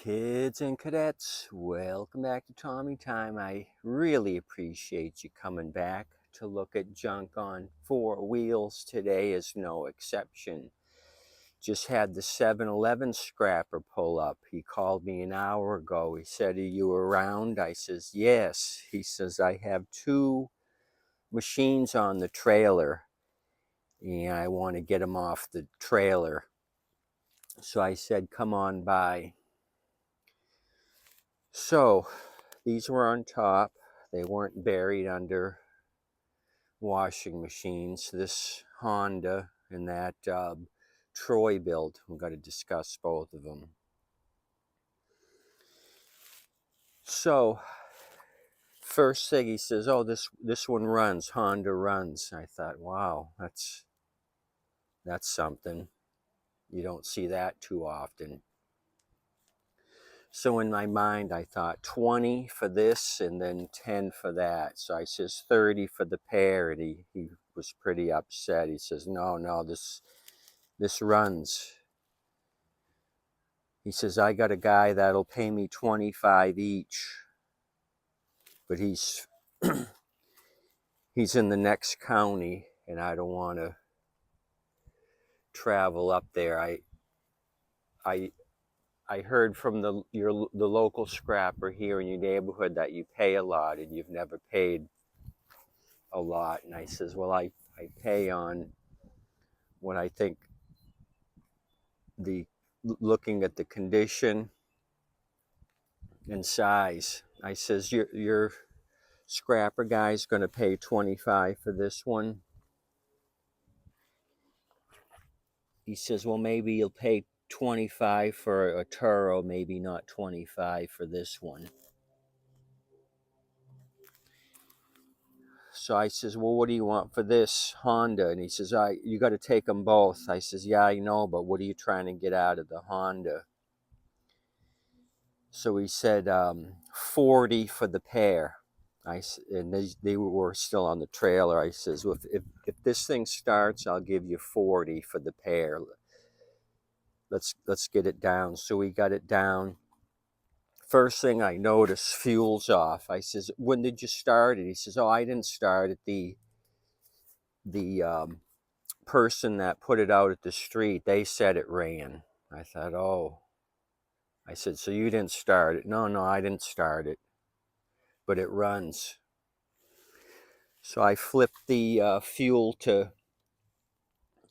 Kids and cadets, welcome back to Tommy Time. I really appreciate you coming back to look at junk on four wheels. Today is no exception. Just had the 7-Eleven scrapper pull up. He called me an hour ago. He said, "Are you around?" I says, "Yes." He says, "I have two machines on the trailer and I want to get them off the trailer." So I said, "Come on by." So these were on top. They weren't buried under washing machines. This Honda and that Troy-Bilt, we've got to discuss both of them. So first thing he says, "Oh, this one runs, Honda runs." I thought, wow, that's something. You don't see that too often. So in my mind, I thought 20 for this and then 10 for that. So I says 30 for the pair, and he was pretty upset. He says, no, this runs. He says, "I got a guy that'll pay me 25 each, but he's he's in the next county, and I don't want to travel up there." I heard from the local scrapper here in your neighborhood that you pay a lot, and you've never paid a lot. And I says, "Well, I pay on what I think, looking at the condition and size." I says, your scrapper guy's going to pay 25 for this one." He says, "Well, maybe you'll pay 25 for a Turo, maybe not 25 for this one." So I says, "Well, what do you want for this Honda?" And he says, "You got to take them both." I says, "Yeah, I know, but what are you trying to get out of the Honda?" So he said 40 for the pair. And they were still on the trailer. I says, "Well, if this thing starts, I'll give you 40 for the pair. Let's get it down." So we got it down. First thing I noticed, fuel's off. I says, "When did you start it?" He says, "Oh, I didn't start it. The person that put it out at the street, they said it ran." I thought, oh. I said, "So you didn't start it?" No, I didn't start it, but it runs." So I flipped the fuel to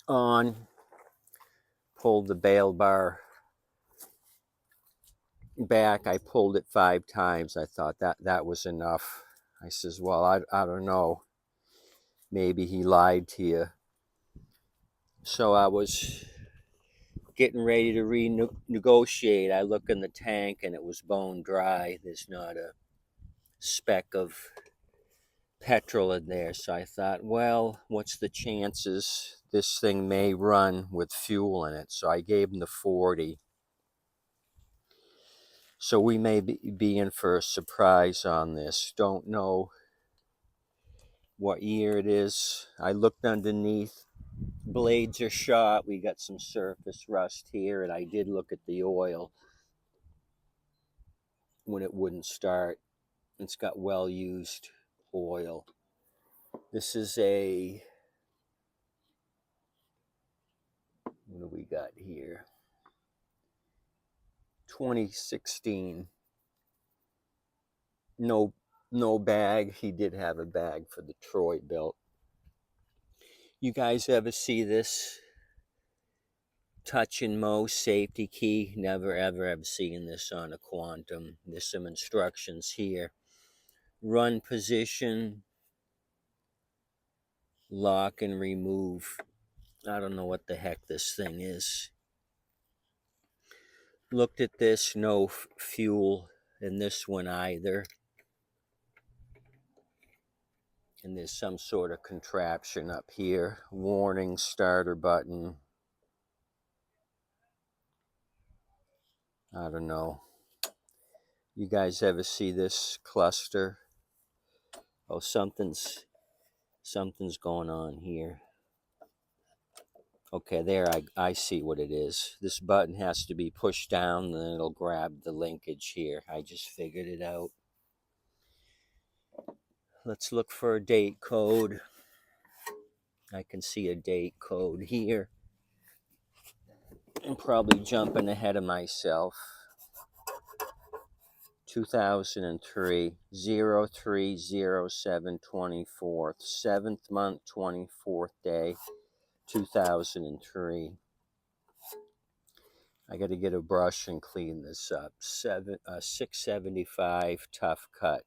on, pulled the bail bar back. I pulled it 5 times. I thought that was enough. I says, "Well, I don't know. Maybe he lied to you." So I was getting ready to renegotiate. I look in the tank and it was bone dry. There's not a speck of petrol in there. So I thought, well, what's the chances this thing may run with fuel in it? So I gave him the 40. So we may be in for a surprise on this. Don't know what year it is. I looked underneath. Blades are shot. We got some surface rust here, and I did look at the oil when it wouldn't start. It's got well-used oil. This is a, what do we got here? 2016. No bag. He did have a bag for the Troy-Bilt. You guys ever see this touch and mow safety key? Never ever have seen this on a Quantum. There's some instructions here. Run position, lock and remove. I don't know what the heck this thing is. Looked at this, no fuel in this one either. And there's some sort of contraption up here. Warning, starter button. I don't know. You guys ever see this cluster? Oh, something's going on here. Okay, there, I see what it is. This button has to be pushed down, and then it'll grab the linkage here. I just figured it out. Let's look for a date code. I can see a date code here. I'm probably jumping ahead of myself. 2003, 0307 24th, 7th month, 24th day, 2003. I got to get a brush and clean this up. 675 Tuff Cut.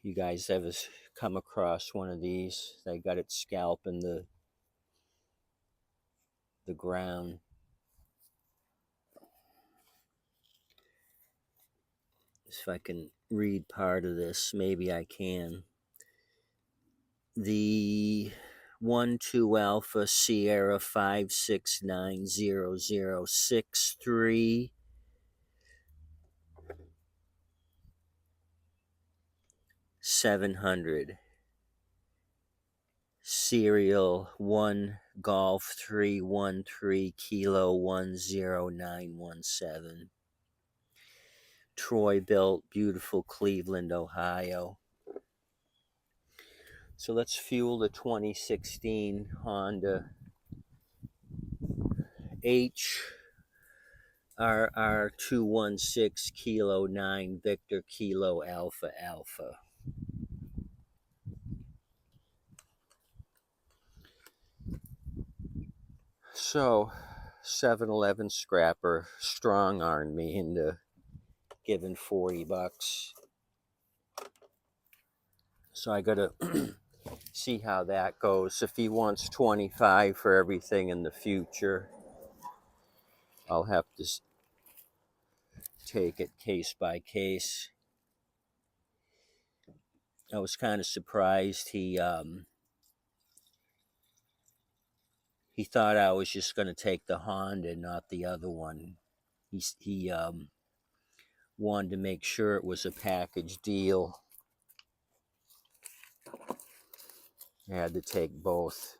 You guys ever come across one of these? They got it scalping the ground. If I can read part of this, maybe I can. The 12 Alpha Sierra 5690063 700. Serial 1 Golf 313 Kilo 10917. Troy-Bilt, beautiful Cleveland, Ohio. So let's fuel the 2016 Honda HRR216 Kilo 9 Victor Kilo Alpha Alpha. So 7-Eleven scrapper strong-armed me into giving $40. So I gotta see how that goes. If he wants 25 for everything in the future, I'll have to take it case by case. I was kind of surprised he thought I was just going to take the Honda, not the other one. He wanted to make sure it was a package deal. I had to take both.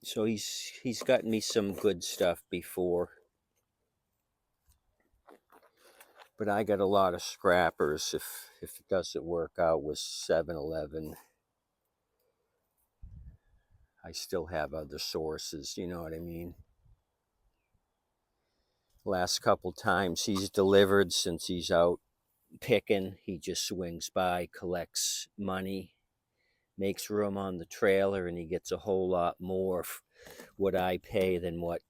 So he's gotten me some good stuff before. But I got a lot of scrappers if it doesn't work out with 7-Eleven. I still have other sources, you know what I mean? Last couple times he's delivered since he's out picking, he just swings by, collects money, makes room on the trailer, and he gets a whole lot more what I pay than what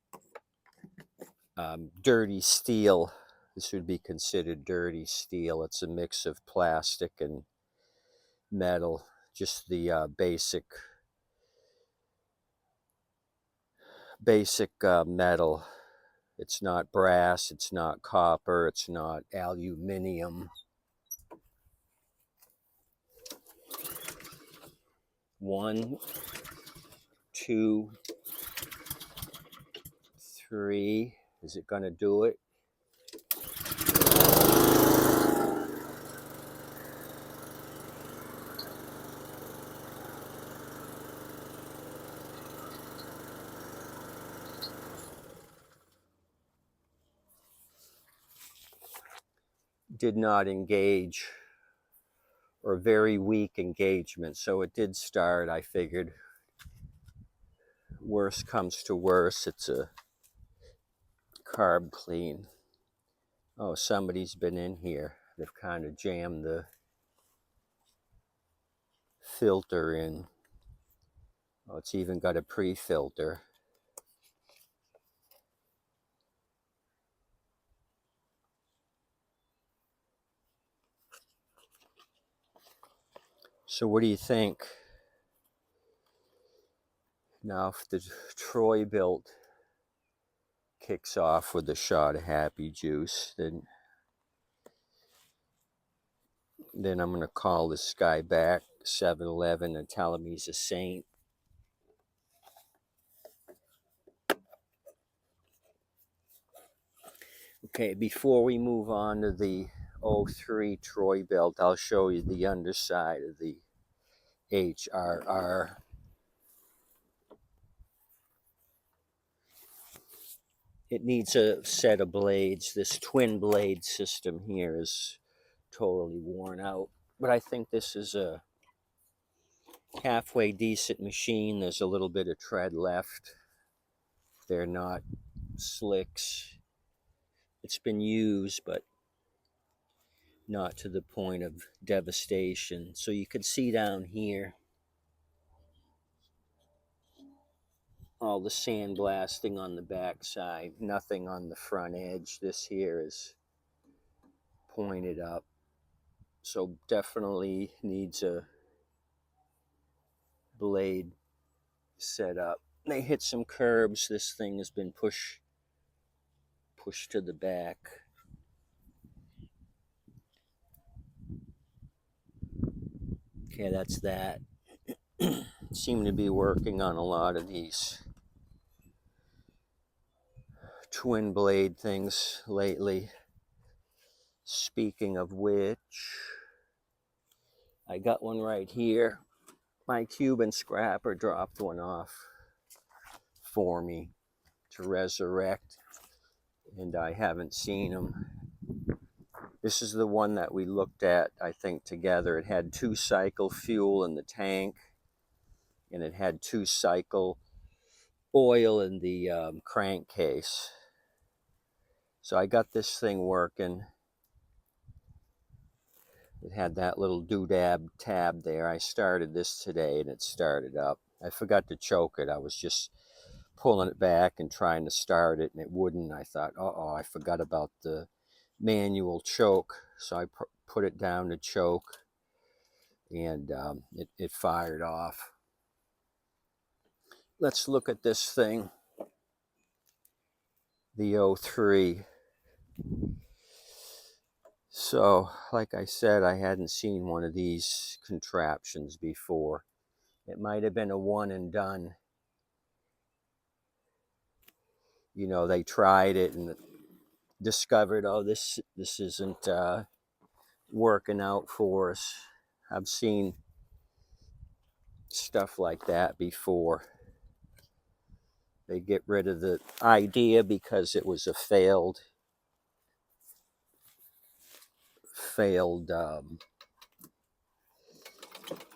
dirty steel. This would be considered dirty steel. It's a mix of plastic and metal, just the basic metal. It's not brass, it's not copper, it's not aluminum. 1, 2, 3. Is it going to do it? Did not engage, or very weak engagement. So it did start. I figured worst comes to worst, it's a carb clean. Oh, somebody's been in here. They've kind of jammed the filter in. Oh, it's even got a pre-filter. So what do you think? Now, if the Troy-Bilt kicks off with a shot of Happy Juice, then I'm going to call this guy back, 7-Eleven, and tell him he's a saint. Okay, before we move on to the 03 Troy-Bilt, I'll show you the underside of the HRR. It needs a set of blades. This twin blade system here is totally worn out, but I think this is a halfway decent machine. There's a little bit of tread left. They're not slicks. It's been used, but not to the point of devastation. So you can see down here all the sandblasting on the back side, nothing on the front edge. This here is pointed up, so definitely needs a blade set up. They hit some curbs. This thing has been pushed to the back. Okay, that's that. Seem to be working on a lot of these twin blade things lately. Speaking of which, I got one right here. My Cuban scrapper dropped one off for me to resurrect, and I haven't seen them. This is the one that we looked at, I think, together. It had 2-cycle fuel in the tank, and it had 2-cycle oil in the crankcase. So I got this thing working. It had that little doodad tab there. I started this today, and it started up. I forgot to choke it. I was just pulling it back and trying to start it, and it wouldn't. I thought, uh-oh, I forgot about the manual choke. So I put it down to choke, and it fired off. Let's look at this thing, the 03. So, like I said, I hadn't seen one of these contraptions before. It might have been a one and done. You know, they tried it and discovered, oh, this isn't working out for us. I've seen stuff like that before. They get rid of the idea because it was a failed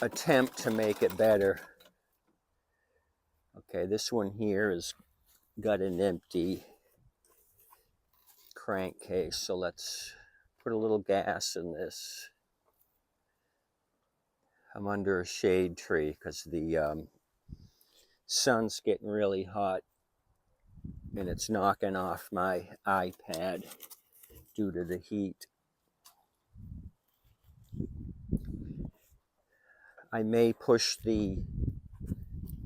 attempt to make it better. Okay, this one here has got an empty crankcase, so let's put a little gas in this. I'm under a shade tree because the sun's getting really hot and it's knocking off my iPad due to the heat. I may push the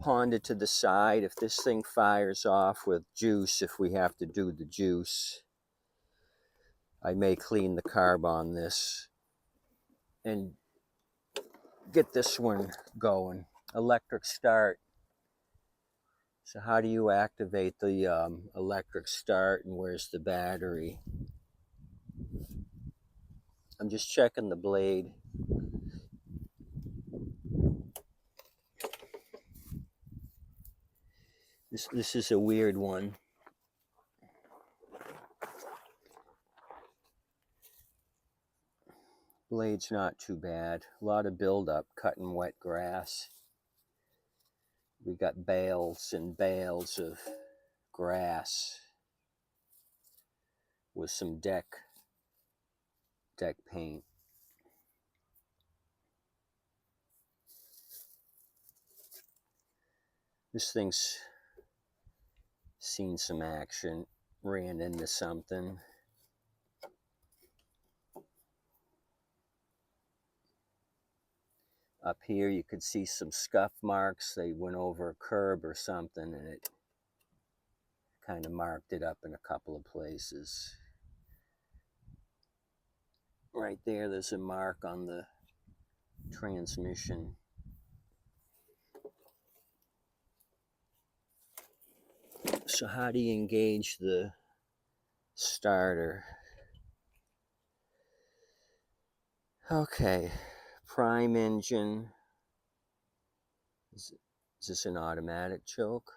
Honda to the side if this thing fires off with juice. If we have to do the juice, I may clean the carb on this and get this one going. Electric start. So how do you activate the electric start, and where's the battery? I'm just checking the blade. This is a weird one. Blade's not too bad. A lot of buildup cutting wet grass. We got bales and bales of grass with some deck paint. This thing's seen some action, ran into something. Up here you could see some scuff marks. They went over a curb or something and it kind of marked it up in a couple of places. Right there's a mark on the transmission. So how do you engage the starter? Okay, prime engine, Is this an automatic choke?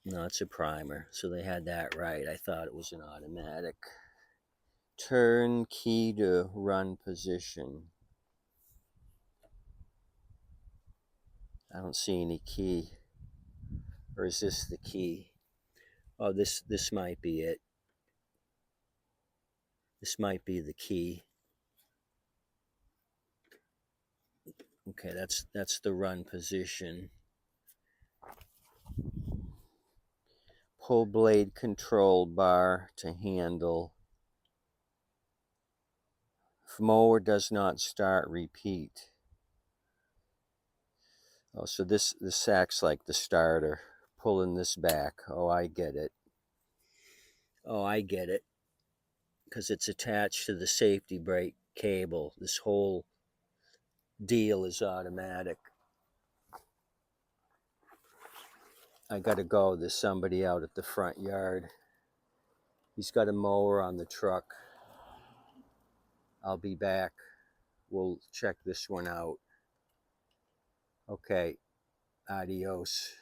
No, it's a primer. So they had that right. I thought it was an automatic. Turn key to run position. I don't see any key. Or is this the key? Oh, this might be it. This might be the key. Okay, that's the run position. Pull blade control bar to handle. If mower does not start, repeat. Oh, so this acts like the starter, pulling this back. Oh, I get it. Oh, I get it. Because it's attached to the safety brake cable. This whole deal is automatic. I gotta go. There's somebody out at the front yard. He's got a mower on the truck. I'll be back. We'll check this one out. Okay, adios.